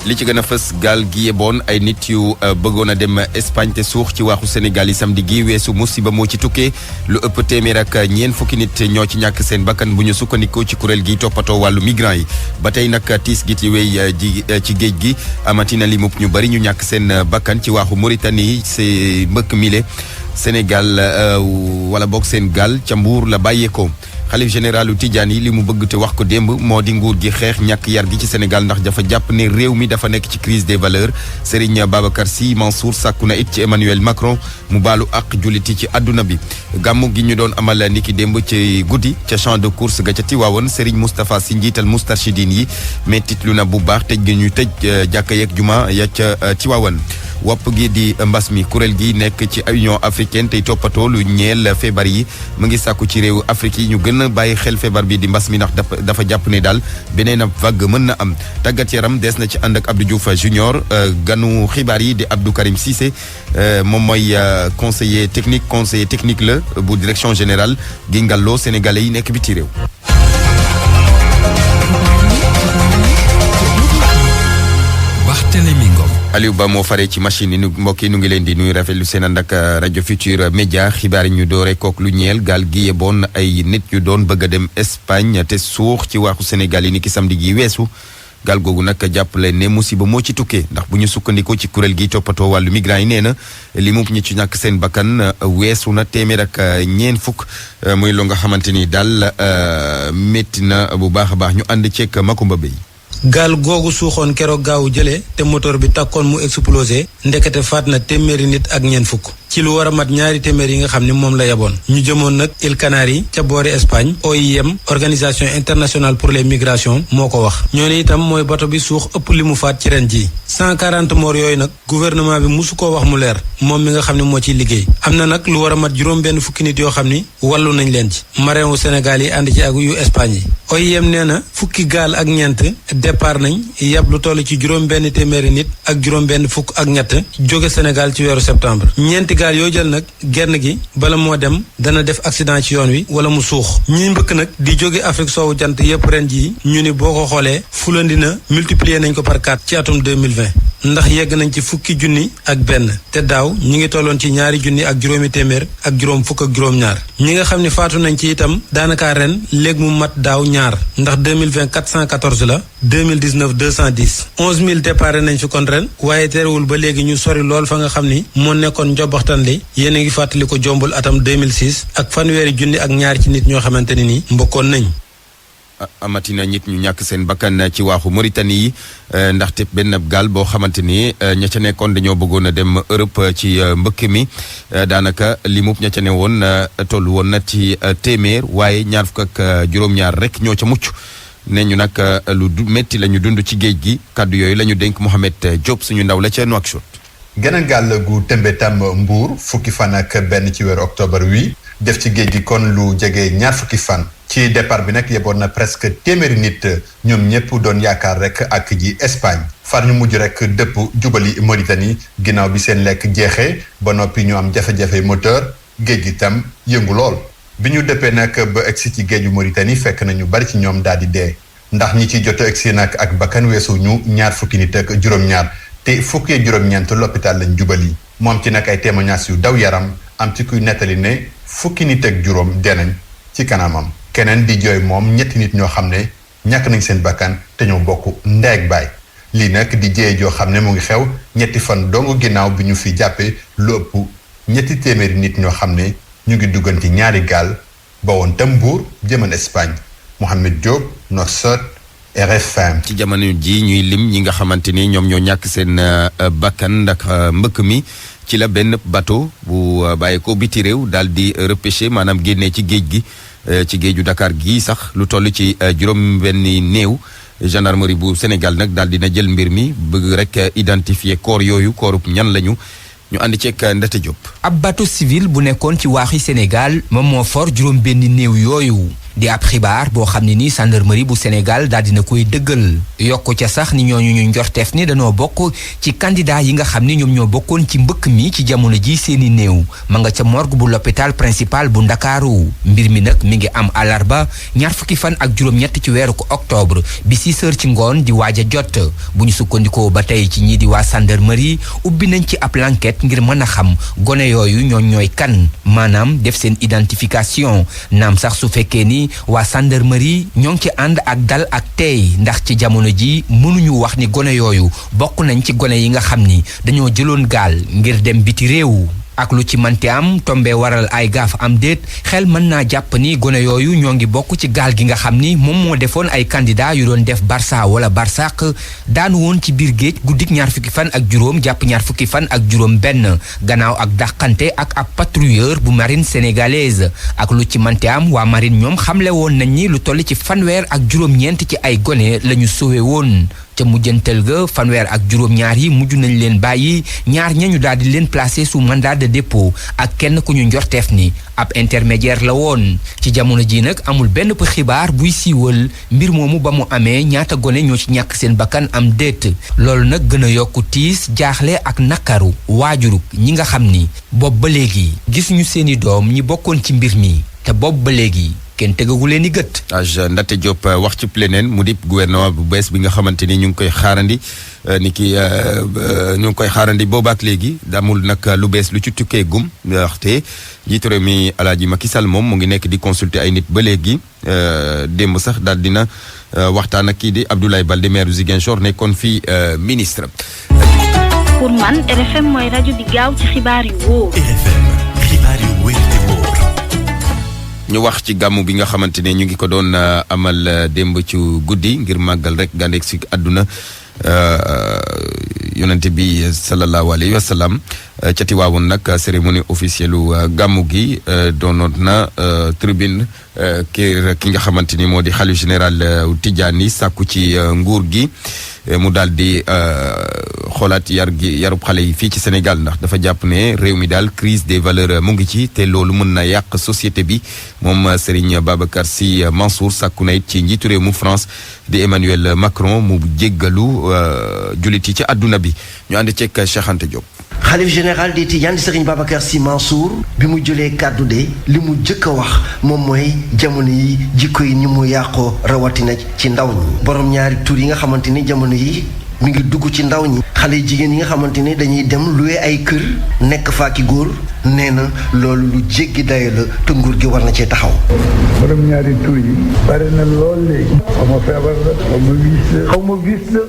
li ci gën a fës gaal gi yeboon ay nit yu bëggoon a dem Espagne te suux ci waaxu Sénégal yi samedi gi weesu musiba moo ci tukkee lu ëpp téeméer ak ñeent fukki nit ñoo ci ñàkk seen bakkan bu ñu sukkandikoo ci kuréel gi toppatoo wàllu migrants yi ba tey nag tiis gi ci wéy ci géej gi amatina li mup ñu bari ñu ñàkk seen bakkan ci waaxu Mauritanie c'est mbëkk mile Sénégal wala boog seen gaal ca Mbuur la bàyyeekoo xalif généralu Tidiane yi li mu bëgg te wax ko démb moo di nguur gi xeex ñàkk yar gi ci Sénégal ndax dafa jàpp ne réew mi dafa nekk ci crise des valeurs Serigne Babacar Sy Mansour sàkku na it ci Emmanuel Macron mu baalu ak julliti ci àdduna bi gàmmu gi ñu doon amal niki démb ci guddi ca champ de course ga ca Tiwaawoon Serigne Moustapha Sy njiital Moustarchidine yi mettit lu na bu baax tëj gi ñu tëj jàkka yeeg juma ya ca Tiwaawoon wopp gi di mbas mi kuréel gi nekk ci Union africaine tey toppatoo lu ñeel feebar yi mu ngi sàkku ci réewu Afrique yi ñu gën a bàyyi xel feebar bi di mbas mi ndax dafa jàpp ne daal beneen ab vague mën na am tàggat yaram des na ci ànd ak Abdou Diouf Junior ganu xibaar yi di Abdou Karim Cissé moom mooy conseiller technique la bu direction générale gi ngalloo sénégalais yi nekk biti réew. Aliou Ba moo faree ci machine yi mbokk yi nu ngi leen di nuyu rafetlu seen ànd ak rajo Futur Média xibaar yi ñu doore kook lu ñeel gaal gi yeboon ay nit ñu doon bëgg a dem Espagne te suux ci waaxu Sénégal yi ni ki samedi gi weesu gaal googu nag jàppale ne musiba moo ci tukkee ndax bu ñu sukkandikoo ci kuréel gi toppatoo wàllu migrants yi nee na li mu ñi ci ñàkk seen bakkan weesu na téeméer ak ñeent fukk muy lu nga xamante ni daal métti na bu baax a baax ñu ànd ceeg Makumba Bey. gaal googu suuxoon keroog gaawu jële te moteur bi takkoon mu explosé ndekete faat na téeméeri nit ak ñeent fukk ci lu war a mat ñaari téeméer yi nga xam ni moom la yaboon ñu jëmoon nag Îles Canaries ca boori Espagne OIM organisation internationale pour les migrations moo ko wax ñoo ne itam mooy bato bi suux ëpp li mu faat ci ren ji 140 morts yooyu nag gouvernement bi musu koo wax mu leer moom mi nga xam ne moo ciy liggéey am na nag lu war a mat juróom benn fukki nit yoo xam ni wàllu nañ leen ci marin wu Sénégal yi ànd ci ak yu Espagne yi OIM nee na fukki gaal ak ñeent départ nañ yab lu toll ci juróom benn téeméeri nit ak juróom benn fukk ak ñett jóge Sénégal ci weeru septembre ñeenti gaal yoo jël nag genn gi bala moo dem dana def accident ci yoon wi wala mu suux ñi mbëkk nag di jóge Afrique soowu jant yépp ren jii ñu ni boo ko xoolee fulandi na multiplier nañ ko par 4 ci atum 2020 ndax yegg nañ ci fukki junni ak benn te daaw ñi ngi tolloon ci ñaari junni ak juróomi téeméer ak juróom fukk ak juróom ñaar ñi nga xam ne faatu nañ ci itam daanaka ren léegi mu mat daaw ñaar ndax 2020 414 la 2019 210 11000 départ nañ fi kon ren waaye terewul ba léegi ñu sori lool fa nga xam ni moo nekkoon njobaxtan li yéen a ngi fàttali ko jombul atam 2006 ak fanweeri junni ak ñaar ci nit ñoo xamante ne ni mbokkoon nañ amatina nit ñu ñàkk seen bakkan ci waaxu Mauritanie yi ndaxte benn gaal boo xamante ni ña ca nekkoon dañoo bëggoon a dem Europe ci mbëkk mi daanaka limub ña ca ne woon toll woon na ci téeméer waaye ñaar fukk ak juróom-ñaar rek ñoo ca mucc ne ñu nag lu métti la ñu dund ci géej gi kàddu yooyu la ñu dénk Mohamed Diop suñu ndaw la ca Nouakchott. geneen gaal gu tembe tam Mbuur fukki fan ak benn ci weeru octobre wi def ci géej gi kon lu jege ñaar fukki fan. ci départ bi nag yeboon na presque téeméeri nit ñoom ñëpp doon yaakaar rek ak ji Espagne far ñu mujj rek dëpp jubali Mauritanie ginnaaw bi seen lekk jeexee ba noppi ñu am jafe-jafe moteur géej gi tam yëngu lool. bi ñu dëppee nag ba egsi ci géeju Mauritanie fekk na ñu bari ci ñoom daal di dee ndax ñi ci jot a egsi nag ak bakkan weesu ñu ñaar fukki nit ak juróom-ñaar te fukki ak juróom-ñeent l'hôpital lañ jubali moom ci nag ay témoignages yu daw yaram am ci kuy nettali ne fukki nit ak juróom dee nañ ci kanamam. keneen di jooy moom ñetti nit ñoo xam ne ñàkk nañ seen bakkan te ñoo bokk ndey ak baay lii nag di jëye joo xam ne mu ngi xew ñetti fan dong ginnaaw bi ñu fi jàppee lu ëpp ñetti téeméeri nit ñoo xam ne ñu ngi dugganti ñaari gaal ba woon tam Mbuur jëman Espagne Mohamed Diop Nouakchott RFM. ci jamono ji ñuy lim ñi nga xamante ni ñoom ñoo ñàkk seen bakkan ndax mbëkk mi ci la benn bateau bu bàyyi ko biti réew daal di repêché maanaam génnee ci géej gi. ci géeju Dakar gii sax lu toll ci juróom benn néew gendarmerie bu Sénégal nag daal dina jël mbir mi bëgg rek identifier corps yooyu corps ñan lañu ñu ànd ceeg Ndete Diop. ab bateau civil bu nekkoon ci waaxi Sénégal moom moo for juróom benn néew yooyu di ab xibaar boo xam ne ni gendarmerie bu Sénégal daal dina koy dëggal yokku ca sax ni ñooñu ñu njorteef ni dañoo bokk ci candidat yi nga xam ni ñoom ñoo bokkoon ci mbëkk mi ci jamono ji seeni néew ma nga ca morgue bu l'hôpital principal bu Ndakaaru mbir mi nag mi ngi am àllarba ñaar fukki fan ak juróom-ñett ci weeru ko octobre bi 6 heures ci ngoon di waaj a jot bu ñu sukkandikoo ba tey ci ñii di waa gendarmerie ubbi nañ ci ab enquête ngir mën a xam gone yooyu ñooy kan maanaam def seen identification naam sax su fekkee ni waa gendarmerie ñoo ngi ci ànd ak dal ak tey ndax ci jamono ji mënuñu wax ni gone yooyu bokk nañ ci gone yi nga xam ni dañoo jëloon gaal ngir dem biti réew ak lu ci manti am tombe waral ay gaaf am déet xel mën naa jàpp ni gone yooyu ñoo ngi bokk ci gaal gi nga xam ni moom moo defoon ay candidat yu doon def Barça wala Barsaq daanu woon ci biir géej guddik ñaar fukki fan ak juróom jàpp ñaar fukki fan ak juróom benn gannaaw ak dàqante ak ab patrouilleur bu marine sénégalaise ak lu ci manti am waa marine ñoom xamle woon nañ ni lu toll ci fanweer ak juróom-ñeent ci ay gone la ñu sowe woon ca mujjantal ga fanweer ak juróom-ñaar yi mujj nañ leen bàyyi ñaar ñañu daal di leen placé sous mandat de dépôt ak kenn ku ñu njorteef ni ab intermédiaire la woon ci jamono ji nag amul benn xibaar buy siiwal mbir moomu ba mu amee ñaata gone ñoo ci ñàkk seen bakkan am déet loolu nag gën a yokku tiis jaaxle ak nakaru waajurug ñi nga xam ni boobu ba léegi gis ñu seeni doom ñi bokkoon ci mbir mi te boobu ba léegi kenn tegagu leen i gët. Ndate Diop wax ci pléneen mu di gouvernement bu bees bi nga xamante ni ñu ngi koy xaarandi ñu ngi koy xaarandi boobaak léegi damul nag lu bees lu ci tukkee gum ndaxte njiitu réew mi Alaaji Macky Sall moom mu ngi nekk di consulter ay nit ba léegi démb sax daal dina waxtaan ak kii di Abdoulaye Baldé maire Ziguinchor nekkoon fii ministre. pour man RFM mooy rajo bi gaaw ci xibaar yu wóor. RFM xibaar yu wóor te wóor. ñu wax ci gàmmu bi nga xamante ne ñu ngi ko doon amal démb ci guddi ngir màggal rek gandeek si àdduna yonente bi sallallahu alayhi wa sallam ca Tiwaawoon nag cérémonie officielle u gàmmu gi doonoon na tribune ki nga xamante ni moo di xalif général Tidiane sàkku ci nguur gi mu daal di xoolaat yarub xale yi fii ci Sénégal ndax dafa jàpp ne réew mi daal crise des valeurs mu ngi ci te loolu mën na yàq société bi moom Serigne Babacar Sy Mansour sàkku na it ci njiitu réew mu France di Emmanuel Macron mu jéggalu jullit yi ci àdduna bi ñu ànd ceeg Cheikh Anta Diop. xalif général des Tidianes di Serigne Babacar Sy Mansour bi mu jëlee kàddu de li mu jëkk a wax moom mooy jamono yi jikko yi ni mu yàqoo rawatina ci ndaw ñi borom ñaari tur yi nga xamante ni jamono yi mi ngi dugg ci ndaw ñi xale jigéen yi nga xamante ni dañuy dem louer ay kër nekk faaki góor nee na loolu lu jéggi dayo la te nguur gi war na cee taxaw. borom ñaari tur yi bari na lool léegi. xaw ma feebar la xaw ma viis la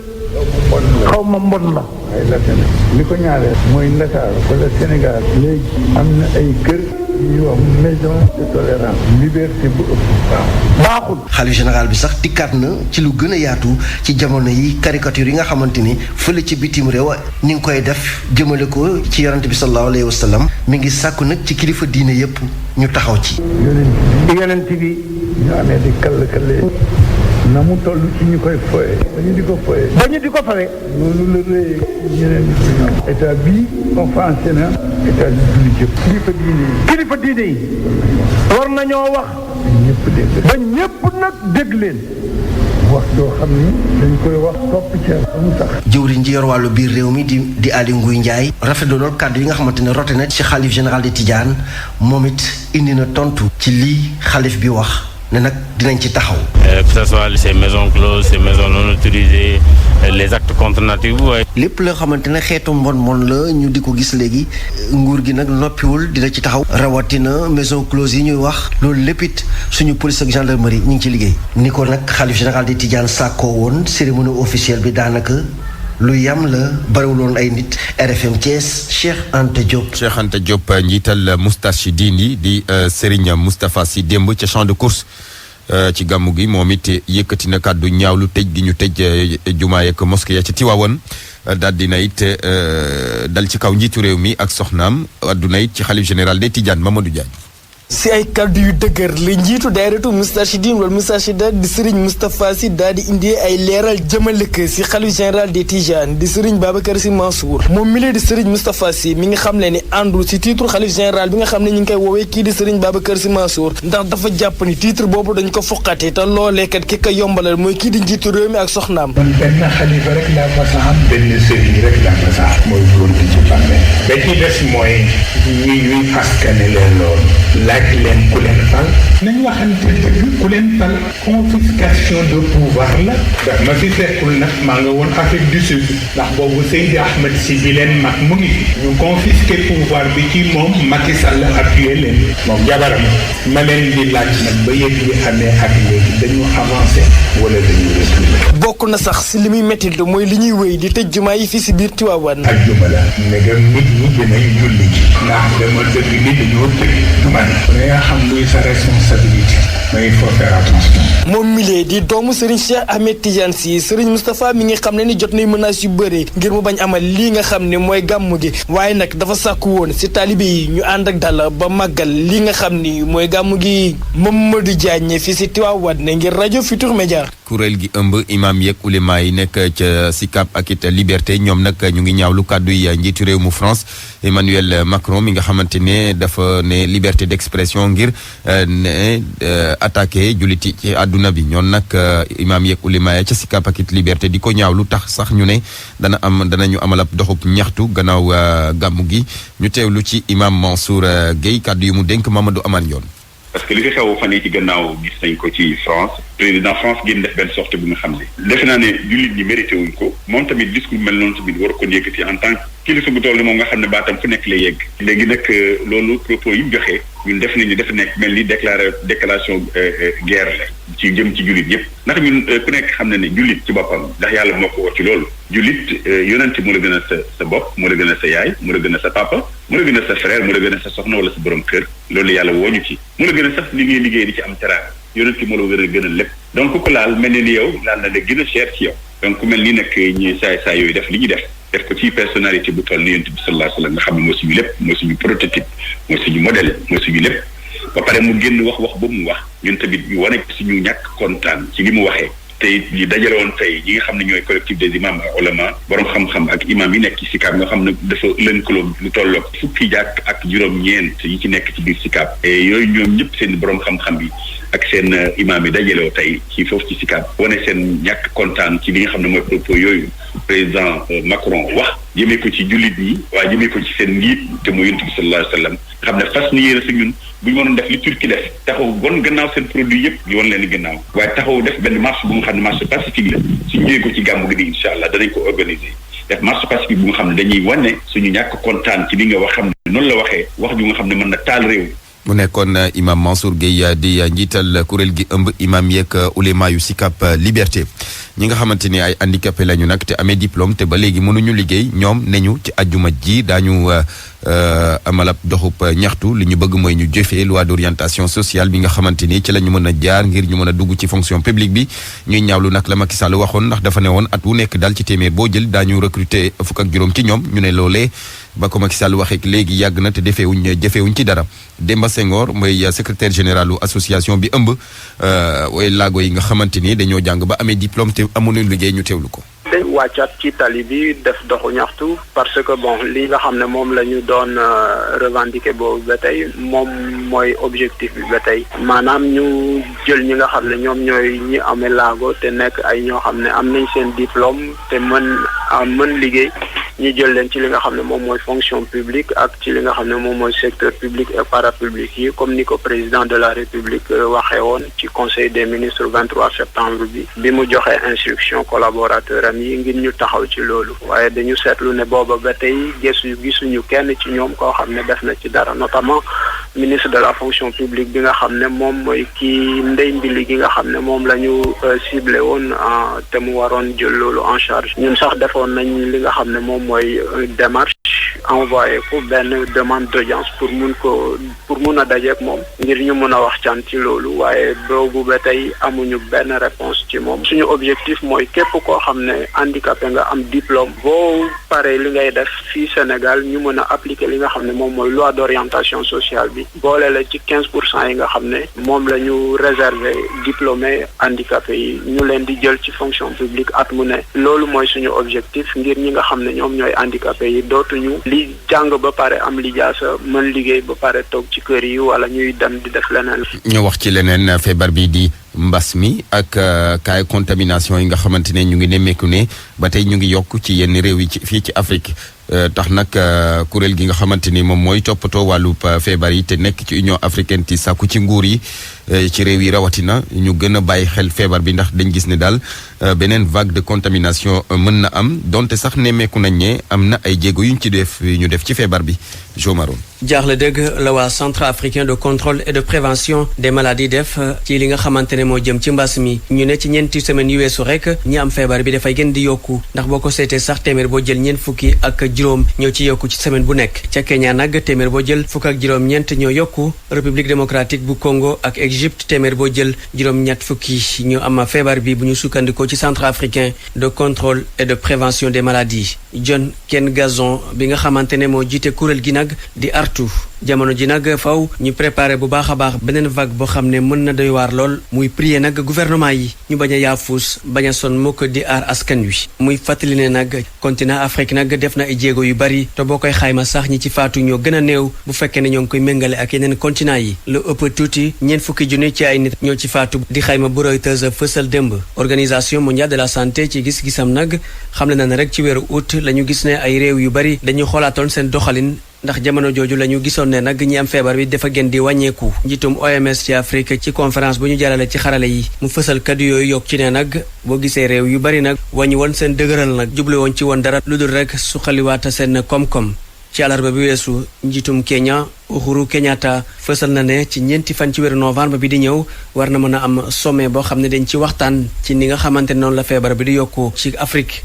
xaw ma mbon la. ay latine li ko ñaareel mooy Ndakaar wala Sénégal léegi am na ay kër ñuy wax maison de tolérance liberté bu ëpp baaxul. xalif général bi sax dikkaat na ci lu gën a yaatu ci jamono yi caricature yi nga xamante ni fële ci bitim réew ni ngi koy def jëmale ko ci yonent bi sallallahu alayhi wa sallam mi ngi sàkku nag ci kilifa diine yépp ñu taxaw ci. yonent bi ñu amee di kall na mu toll ci ñu koy foye ba ñu di ko foye noonu la rëy ñeneen ñi ko ñoom état bii offensé na état bi julli jëpp kilifa diine yi war nañoo wax ba ñëpp nag dégg leen wax doo xam ni dañ koy wax topp ca mu tax. jëwriñ ji yor wàllu biir réew mi di Aly Ngouille Ndiaye rafetlu lool kàddu yi nga xamante ne rote na ci xalif général de Tidiane moom it indi na tontu ci lii xalif bi wax ne nag dinañ ci taxaw. Que ce soit ces maisons closes ces maisons non autorisées les actes contre nature. lépp loo xamante ne xeetu mbon la ñu di ko gis léegi nguur gi nag noppiwul dina ci taxaw. rawatina maison close yi ñuy wax loolu lépp it suñu police ak gendarmerie ñu ngi ci liggéey. ni ko nag xalif général de Tidiane sàkkoo woon cérémonie officielle bi daanaka lu yam la bariwuloon ay nit. RFM Thiès Cheikh Anta Diop. Cheikh Anta Diop njiital Moustarchidine yi di Serigne Moustapha Sy démb ca champ de course ci gàmmu gi moom it yëkkati na kàddu ñaawlu tëj gi ñu tëj jumaa yeeg mosquée ya ci Tiwaawan daal dina it dal ci kaw njiitu réew mi ak soxnaam adduna it ci xalif général des Tidiane Mamadou Diagne. si ay kaddu yu dëgër la njiitu daayiratu Moustarchidine wala Moustarchidaat di Serigne Moustapha Sy daal di indi ay leeral jëmale ko si xalif général des Tidianes di Serigne Babacar Sy Mansour moom mi lee di Serigne Moustapha Sy mi ngi xam le ni àndul si titre xalif général bi nga xam ne ñu ngi koy woowee kii di Serigne Babacar Sy Mansour ndax dafa jàpp ni titre boobu dañ ko foqate te loolee kat ki ko yombalal mooy kii di njiitu réew mi ak soxnaam. man benn xalifa rek laa fa sax am benn sëriñ rek laa fa sax mooy góor gi ci bàmmeel ba ci des mooy ñuy askane leen loolu laaj leen ku leen fal nañ waxante dëgg ku leen fal confiscation de pouvoir la ndax ma fi fekkul nag maa nga woon Afrique du Sud ndax boobu Seydi Ahmed Sy bi leen mag mu ngi ñu confisqué pouvoir bi ci moom Macky Sall appuyé leen moom jabaram ma leen di laaj nag ba yëg yi amee ak léegi dañu avancé wala dañu reculer. bokk na sax si li muy métti mooy li ñuy wéy di tëj jumaa yi fii si biir Tivaouane. ak juma la ndegam nit ñi dinañ julli ji ndax dama dëgg ni dañoo tëj juma la nga xam luy sa responsabilité mais il faut faire attention. moom milee di doomu Serigne Cheikh Ahmed Tidiane Sy Serigne Moustapha mi ngi xam ne ni jot nay menaces yu bëri ngir mu bañ amal lii nga xam ne mooy gàmmu gi waaye nag dafa sàkku woon si taalibe yi ñu ànd ak dal ba màggal li nga xam ni mooy gàmmu gi Mamadou Diagne fii si Tivaouane ngir rajo Futur Média. kuréel gi ëmb imam yeeg ulema yi nekk ca SICAP ak it Liberté ñoom nag ñu ngi ñaawlu kàddu yi njiitu réew mu France Emmanuel Macron mi nga xamante ne dafa ne liberté d'expression ngir ne attaqué julliti ci àdduna bi ñoon nag imam yeeg ulema ya ca SICAP ak it Liberté di ko ñaawlu tax sax ñu ne danañu amal ab doxub ñaxtu gannaaw gàmmu gi ñu teewlu ci imam Mansour Gueye kàddu yu mu dénk Mamadou Amane Yoon. parce que li fi xew fan yi ci gannaaw gis nañ ko ci France président France génn def benn sortie bu nga xam ne defe naa ne jullit ñi mérité wuñ ko moom tamit discours mel noonu tamit war ko yëkkati en tant que kilifa bu toll ni moom nga xam ne baatam fu nekk lay yegg léegi nag loolu propos yi mu joxee ñun def nañu dafa nekk mel ni déclaration guerre la ci jëm ci jullit yëpp ndax ñun ku nekk xam ne ne jullit ci boppam ndax yàlla moo ko wax ci loolu jullit yonente moo la gën a sa bopp moo la gën a sa yaay moo la gën a sa papa moo la gën a sa frère moo la gën a sa soxna wala sa borom kër loolu yàlla wooñu ci moo la gën a sax li ngay liggéey di ci am teraanga yonente moo la gën a lépp donc ku ko laal mel ni yow laal na la gën a cher ci yow donc ku mel ni nag ñuy saa yooyu def li ñuy def ko ci personnalité bu toll ni yonent bi sallallahu alayhi wa sallam nga xam ne moo suñu lépp moo suñu prototype moo suñu modèle moo suñu lépp ba pare mu génn wax boobu mu wax ñun tamit ñu wane suñu ñàkk kontaan ci li mu waxee te it li dajale woon tey ñi nga xam ne ñooy collectif des imams ak ulama borom xam-xam ak imam yi nekk ci SICAP nga xam ne dafa lënkaloo lu tolloog fukki jàkk ak juróom-ñeent yi ci nekk ci biir SICAP et yooyu ñoom ñëpp seen borom xam-xam yi ak seen imam yi dajaloo tey ci foofu ci SICAP wane seen ñàkk kontaan ci li nga xam ne mooy propos yooyu président Macron wax jëmee ko ci jullit ñi waaye jëmee ko ci seen njiit te mooy yonent bi sallallahu alayhi wa sallam xam ne fas ni yéene sa ñun bu ñu mënoon def li Turquie def taxaw bon gannaaw seen produit yëpp ñu wan leen gannaaw waaye taxaw def benn marche bu nga xam ne marche pacifique la suñu ñëwee ko ci gàmmu gi di incha allah danañ ko organiser def marche pacifique bu nga xam ne dañuy wane suñu ñàkk kontaan ci li nga wax xam ne noonu la waxee wax ju nga xam ne mën na taal réew. mu nekkoon imam Mansour Gueye di njiital kuréel gi ëmb imam yeeg ulema yu SICAP Liberté ñi nga xamante ni ay handicapé lañu nag te amee diplôme te ba léegi mënuñu liggéey ñoom neñu ci ajjuma ji daañu amal ab doxub ñaxtu li ñu bëgg mooy ñu jëfee loi d'orientation sociale bi nga xamante ni ci la ñu mën a jaar ngir ñu mën a dugg ci fonction publique bi ñuy ñaawlu nag la Macky Sall waxoon ndax dafa ne woon at wu nekk daal ci téeméer boo jël daañu recruter fukk ak juróom ci ñoom ñu ne loolee ba ko Macky Sall waxee léegi yàgg na te jëfeewuñ ci dara Demba Senghor mooy secrétaire général association bi ëmb way laago yi nga xamante ni dañoo jàng ba amee diplôme te amuñu liggéey ñu teewlu ko. dañ wàccaat ci tali bi def doxu ñaxtu parce que bon li nga xam ne moom la ñu doon revendiquer boobu ba tey moom mooy objectif bi ba tey maanaam ñu jël ñi nga xam ne ñoom ñooy ñi amee laago te nekk ay ñoo xam ne am nañ seen diplôme te mën liggéey ñu jël leen ci li nga xam ne moom mooy fonction publique ak ci li nga xam ne moom mooy secteur public et parapublic yi comme ni ko président de la république waxee woon ci conseil des ministres 23 septembre bi mu joxee instruction collaborateur am yi ngir ñu taxaw ci loolu waaye dañu seetlu ne booba ba tey gisuñu kenn ci ñoom koo xam ne def na ci dara notamment ministre de la fonction publique bi nga xam ne moom mooy kii ndey mbili gi nga xam ne moom la ñu ciblé woon te mu waroon jël loolu en charge ñun sax defoon nañ li nga xam ne moom mooy démarche envoyé ko benn demande d'audience pour mun a dajeek moom ngir ñu mun a waxtaan ci loolu waaye boobu ba tey amuñu benn réponse ci moom. suñu objectif mooy képp koo xam ne handicapé nga am diplôme boo paree li ngay def fii Sénégal ñu mën a appliquer li nga xam ne moom mooy loi d'orientation sociale bi boole la ci 15% yi nga xam ne moom la ñu réserver diplômé handicapé yi ñu leen di jël ci fonction publique at mu ne loolu mooy suñu objectif ngir ñi nga xam ne ñoom ñooy handicapé yi dootuñu li jàng ba pare am lijaasa mën liggéey ba pare toog ci kër yi wala ñuy dem di def leneen. ñu wax ci leneen feebar bi di mbas mi ak cas contamination yi nga xamante ne ñu ngi nemmeeku ne ba tey ñu ngi yokk ci yenn réew yi ci fii ci Afrique tax nag kuréel gi nga xamante ni moom mooy toppatoo wàllu feebar yi te nekk ci Union africaine ti sàkku ci nguur yi ci réew yi rawatina ñu gën a bàyyi xel feebar bi ndax dañ gis ne daal beneen vague de contamination mën na am donte sax nemmeeku nañ ne am na ay jéego yuñ ci def ñu def ci feebar bi Jo Maroon. jaaxle dëgg la waa centre africain de contrôle et de prévention des maladies def ci li nga xamante ne moo jëm ci mbas mi ñu ne ci ñeenti semaines yu weesu rek ñi am feebar bi dafay gën di yokku ndax boo ko seetee sax téeméer boo jël ñeent fukki ak juróom ñoo ci yokku ci semaine bu nekk ca Kenya nag téeméer boo jël fukk ak juróom-ñeent ñoo yokku République démocratique bu Congo ak Égypte téeméer boo jël juróom-ñett fukki ñu am feebar bi bu ñu sukkandikoo ci centre africain de contrôle et de prévention des maladies John Ken Gazon bi nga xamante ne moo jiite kuréel gi nag di artu jamono ji nag faw ñu préparé bu baax a baax beneen vague boo xam ne mën na doy waar lool muy prier nag gouvernement yi ñu bañ a yaafuus bañ a son mukk di aar askan wi muy fàttali ne nag continent Afrique nag def na ay jéego yu bari te boo koy xayma sax ñi ci faatu ñoo gën a néew bu fekkee ne ñoo ngi koy méngale ak yeneen continent yi lu ëpp tuuti ñeent fukki junni ci ay nit ñoo ci faatu di xayma bu Reuters fësal démb organisation mondiale de la santé ci gis-gisam nag xamle na ne rek ci weeru août la ñu gis ne ay réew yu bari dañu xoolaatoon seen doxalin ndax jamono jooju la ñu gisoon ne nag ñi am feebar bi dafa gën di wàññeeku njiitum OMS ci Afrique ci conférence bu ñu jàllale ci xarale yi mu fësal kaddu yooyu yokk ci ne nag boo gisee réew yu bari nag wàññi woon seen dëgëral nag jublu woon ci woon dara lu dul rek suqaliwaata seen koom-koom ci àllarba bi weesu njiitum Kenya Uhuru Kenyatta fësal na ne ci ñeenti fan ci weeru novembre bi di ñëw war na mën a am sommet boo xam ne dañ ci waxtaan ci ni nga xamante ne noonu la feebar bi di yokku ci Afrique.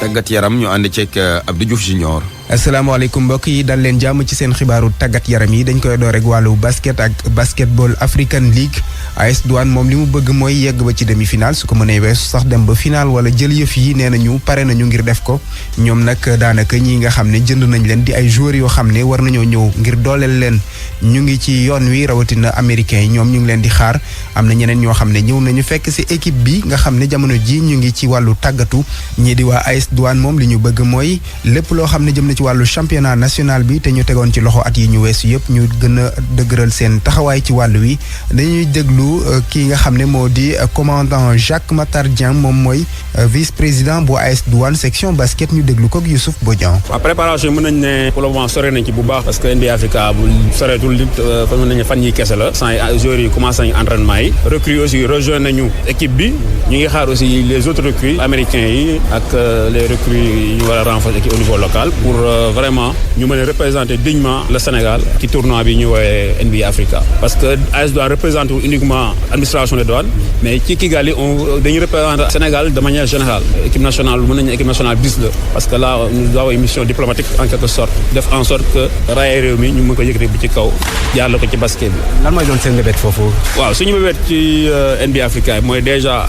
tàggat yaram ñu ànd ceeg Abdou Diouf Junior. asalaamaaleykum mbokk yi dal leen jàmm ci seen xibaaru tàggat yaram yi dañ koy door rek wàllu basket ak basketball African League AS Douane moom li mu bëgg mooy yegg ba ci demi-finale su ko mënee weesu sax dem ba final wala jël yëf yi nee nañu pare nañu ngir def ko ñoom nag daanaka ñi nga xam ne jënd nañ leen di ay joueurs yoo xam ne war nañoo ñëw ngir dooleel leen ñu ngi ci yoon wi rawatina américains yi ñoom ñu ngi leen di xaar am na ñeneen ñoo xam ne ñëw nañu fekk si équipe bi nga xam ne jamono ji ñu ngi ci wàllu tàggatu ñii di waa AS Douane moom li ñu bëgg mooy lépp loo xam ne jëm na ci wàllu championnat national bi te ñu tegoon ci loxo at yi ñu weesu yëpp ñu gën a dëgëral seen taxawaay ci wàllu wi dañuy déglu kii nga xam ne moo di commandant Jacques Matar Dieng moom mooy vice-président bu AS Douane section basket ñu déglu ko ak Youssouf Bodian. waaw préparation mën nañ ne pour le moment sore nañ ci bu baax parce que NBA Africa bu soreetul nit fa mën nañ ne fan yi kese la sans joueurs yi commencé nañu entraînement yi recrues aussi rejoindre nañu équipe bi ñu ngi xaar aussi les autres recrues américains yi ak les recrues yi ñu war a renforcer au niveau local pour vraiment ñu mën a représenter dignement le Sénégal ci tournoi bi ñu woowee NBA Africa parce que AS Douane représente uniquement administration des douanes mais ci Kigali dañuy représenter Sénégal de manière générale équipe nationale mën nañu équipe nationale bis la parce que là nous avons une mission diplomatique en quelque sorte def en sorte que raaya réew mi ñu mën ko yëkkati bi ci kaw jaarale ko ci basket bi. lan mooy doon seen mbébét foofu. waaw suñu mbébét ci NBA Africa mooy déjà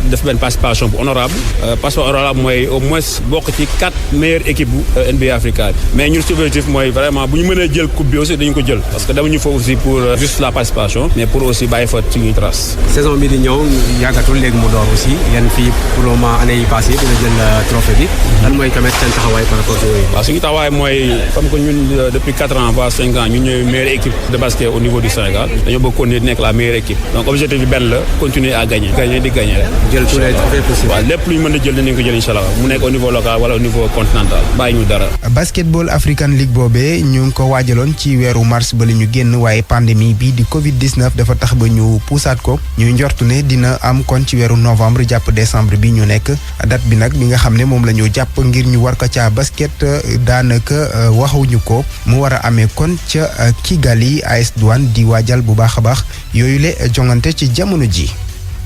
def benn participation bu honorable participation honorable mooy au moins bokk ci 4 meilleures équipes bu NBA Africa bi mais ñun suñu objectif mooy vraiment bu ñu mënee jël coupe bi aussi dañu ko jël parce que demuñu foofu aussi pour juste la participation mais pour aussi bàyyi fa suñuy trace. saison bi di ñëw yàggatul léegi mu door aussi yéen fii pour le moment année yi passé dina jël trophée bi lan mooy tamit seen taxawaay par rapport yooyu. waaw suñu taxawaay mooy comme que ñun depuis 4 ans voire 5 ans ñu ñooy meilleure équipe de basket au niveau du Sénégal dañoo bëgg continuer nekk la meilleure équipe donc objectif bi benn la continuer à gagner di gagner rek. jël tous les trophées possibles. waaw lépp lu ñu mën a jël dinañ ko jël incha allah mu nekk au niveau local wala au niveau continental bàyyi ñu dara. basketball African League boobee ñu ngi ko waajaloon ci weeru mars ba li ñu génn waaye pandémie bi di Covid 19 dafa tax ba ñu puusaat ko ñuy njortu ne dina am kon ci weeru novembre jàpp décembre bi ñu nekk date bi nag bi nga xam ne moom la ñu jàpp ngir ñu war ko caa basket daanaka waxuñu ko mu war a amee kon ca Kigali AS Douane di waajal bu baax a baax yooyu le jongante ci jamono ji.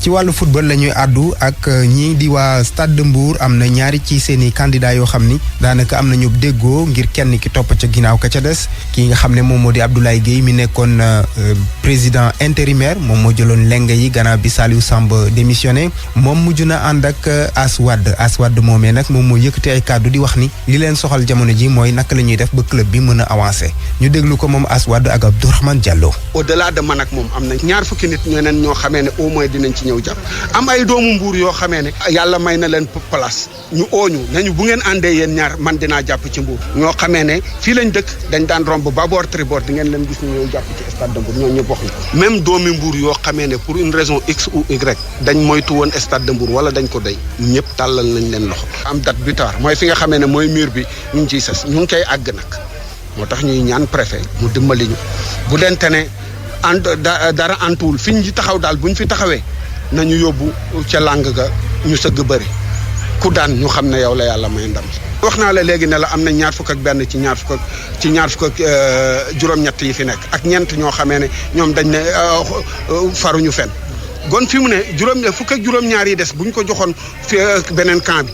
ci wàllu football la ñuy àddu ak ñii di waa Stade de Mbour am na ñaari ci seeni candidat yoo xam ni daanaka am nañu déggoo ngir kenn ki topp ca ginnaaw ka ca des kii nga xam ne moom moo di Abdoulaye Gueye mi nekkoon président intérimaire moom moo jëloon leng yi gannaaw bi Saliou Samb démissionné moom mujj na ànd ak As Wade moomee nag moom moo yëkkati ay kàddu di wax ni li leen soxal jamono ji mooy naka la ñuy def ba club bi mën a avancer ñu déglu ko moom As Wade ak Abdourahmane Diallo. au-delà de man ak moom am na ñaar fukki nit ñeneen ñoo xamee ne au moins dinañ ci ñëw jàpp am ay doomu Mbuur yoo xamee ne yàlla may na leen place ñu ooñu nañu bu ngeen àndee yéen ñaar man dinaa jàpp ci Mbuur ñoo xamee ne fii lañ dëkk dañ daan romb baboor tribord di ngeen leen gis ñu ñëw jàpp ci stade de Mbour ñoo ñëpp wax na même doomi Mbuur yoo xamee ne pour une raison X ou Y dañ moytu woon stade de Mbour wala dañ ko doy ñëpp tàllal nañ leen loxo am date butoir mooy fi nga xamee ne mooy mur bi ñu ngi ciy sës ñu ngi koy àgg nag moo tax ñuy ñaan préfet mu dimbali ñu bu dente ne dara antuwul fi ñu taxaw daal bu ñu fi taxawee nañu yóbbu ca làng ga ñu sëgg bëri ku daan ñu xam ne yow la yàlla may ndam. wax naa la léegi ne la am na ñaar fukk ak benn ci ñaar fukk ak juróom-ñett yi fi nekk ak ñeent ñoo xamee ne ñoom dañ ne faruñu fen gon fi mu ne fukk ak juróom-ñaar yi des bu ñu ko joxoon fi beneen camp bi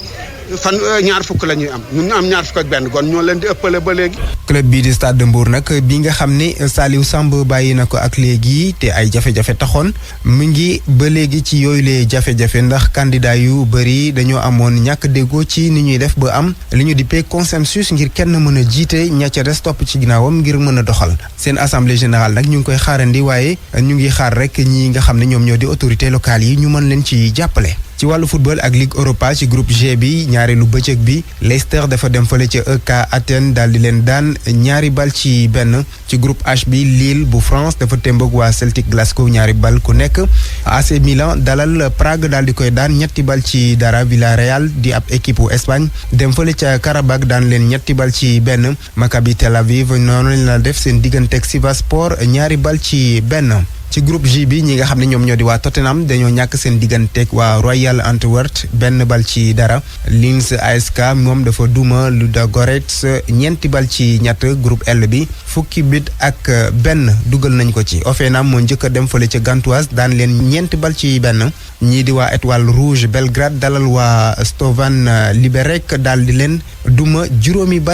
ñaar fukk la ñuy am ñun am ñaar fukk ak benn gon ñoo leen di ëppale ba léegi. club bii di Stade de Mbour nag bi nga xam ne Saliou Samb bàyyi na ko ak léegi te ay jafe-jafe taxoon mu ngi ba léegi ci yooyu lee jafe-jafe ndax candidat yu bëri dañoo amoon ñàkk déggoo ci ni ñuy def ba am li ñu dippee consensus ngir kenn mën a jiite ña ca des topp ci ginnaawam ngir mën a doxal seen assemblée générale nag ñu ngi koy xaarandi waaye ñu ngi xaar rek ñi nga xam ne ñoom ñoo di autorités locales yi ñu mën leen ci jàppale. ci wàllu football ak Ligue Europa ci groupe G bi ñaareelu bëccëg bi Leicester dafa dem fële ca EK Athènes daal di leen daan 2-1 ci groupe H bi Lille bu France dafa témboog waa Celtic Glasgow 2 ku nekk AC Milan dalal Prague daal di koy daan 3-0 Villarreal di ab équipe u Espagne dem fële ca Karabakh daan leen 3-1 Maccabi Tel Aviv noonu lañ la def seen digganteeg Sivasspor 2-1 ci groupe J bi ñi nga xam ne ñoom ñoo di waa Tottenham dañoo ñàkk seen digganteeg waa Royal Antwerp 1-0 Linz ASK moom dafa duma Ludogorets 2-2 groupe L bi fukki bit ak benn dugal nañ ko ci Hoffenheim moo njëkk a dem fële ca Gantoise daan leen 4-1 ñii di waa Étoile Rouge Belgrade dalal waa Slovan Liberec daal di leen duma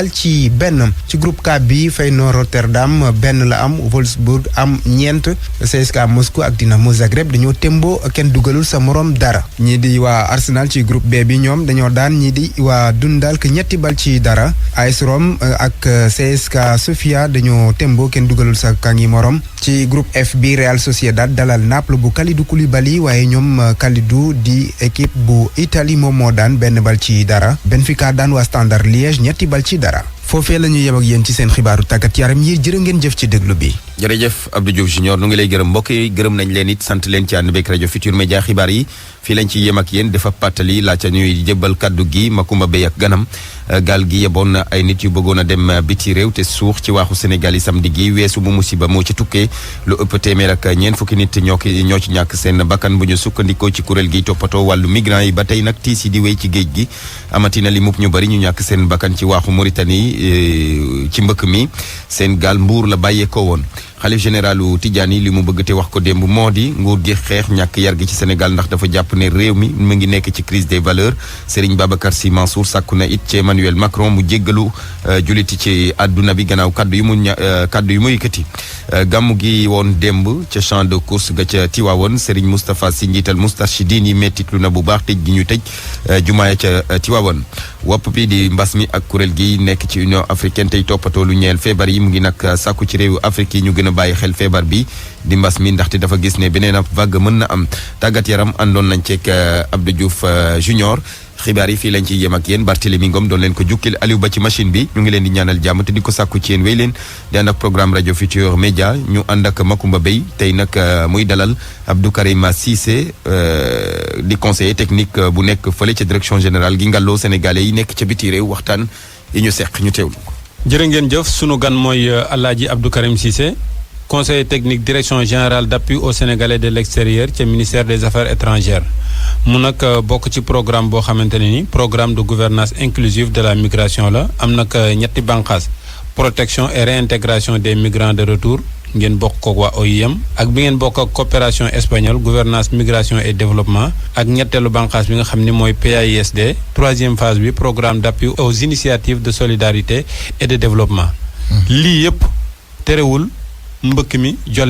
5-1 ci groupe K bi Feyenoord Rotterdam 1 la am Wolfsburg am 4 CSKA Moscou ak Dinamo Zagreb dañoo témboo kenn dugalul sa morom dara ñii di waa Arsenal ci groupe B bi ñoom dañoo daan ñii di waa Dundalk 3-0 AS Rome ak CSKA Sofia dañoo témboo kenn dugalul sa kangi morom ci groupe F bi Real Sociedad dalal Naples bu Kalidou Koulibaly waaye ñoom Kalidou di équipe bu Italie moom moo daan 1-0 Benfica daan waa Standard Liège 2-0 foofee la ñuy yem ak yéen ci seen xibaaru tàggat yaram yi jërë ngeen jëf ci déglu bi. jërëjëf Abdou Diouf Junior nu ngi lay gërëm mbokk yi gërëm nañ leen it sant leen ci ànd beeg rajo Futur Média xibaar yi fii lañ ci yem ak yéen dafa pàttali laata ñuy jëbbal kaddu gi Makumba Bey ak ganam gaal gi yeboon ay nit yu bëggoon a dem biti réew te suux ci waaxu Sénégal yi samedi gi weesu bu musiba moo ci tukkee lu ëpp téeméer ak ñeent fukki nit ñoo ci ñàkk seen bakkan bu ñu sukkandikoo ci kuréel gi toppatoo wàllu migrants yi ba tey nag tiis yi di wéy ci géej gi amatina li mub ñu bari ñu ñàkk seen bakkan ci waaxu Mauritanie ci mbëkk mi seen gaal Mbuur la bàyyeekoo woon xalif généralu Tidiane li mu bëgg te wax ko démb moo di nguur gi xeex ñàkk yar gi ci Sénégal ndax dafa jàpp ne réew mi mu ngi nekk ci crise des valeurs Serigne Babacar Sy Mansour sàkku na it ci Emmanuel Macron mu jéggalu juliti ci àdduna bi gannaaw kaddu yu mu yëkkati gàmmu gi woon démb ca champ de course ga ca Tiwaawoon Serigne Moustapha Sy njiital Moustarchidine yi mettitlu na bu baax tëj gi ñu tëj jumaaya ca Tiwaawoon wopp bi di mbas mi ak kuréel gi nekk ci Union africaine tey toppatoo lu ñeel feebar yi mu ngi nag sàkku ci réewu Afrique yi ñu gën a bàyyi xel feebar bi di mbas mi ndaxte dafa gis ne beneen ab vague mën na am tàggat yaram àndoon nañ ceeg Abdou Diouf Junior xibaar yi fii lañ ciy yem ak yéen Barthélémy Ngom doon leen ko jukkil Aliou Ba ci machine bi ñu ngi leen di ñaanal jàmm te di ko sàkku ci yéen wéy leen di ànd ak programme rajo Futur Média ñu ànd ak Makumba Bey tey nag muy dalal Abdou Karima Cissé di conseiller technique bu nekk fële ca direction générale gi ngalloo sénégalais yi nekk ca biti réew waxtaan yi ñu seq ñu teewlu ko. jërë ngeen jëf sunu gan mooy Alaaji Abdou Karim Cissé conseiller technique direction générale d'appui aux Sénégalais de l'extérieur ca ministère des affaires étrangères mu nag bokk ci programme boo xamante ne ni programme de gouvernance inclusive de la migration la am nag ñetti bànqaas protection et réintégration des migrants de retour ngeen bokk ko waa OIM ak bi ngeen bokk ak coopération espagnole gouvernance migration et développement ak ñetteelu bànqaas bi nga xam ni mooy PAISD troisième phase bi programme d'appui aux initiatives de solidarité et de développement lii yëpp terewul mbëkk mi jolli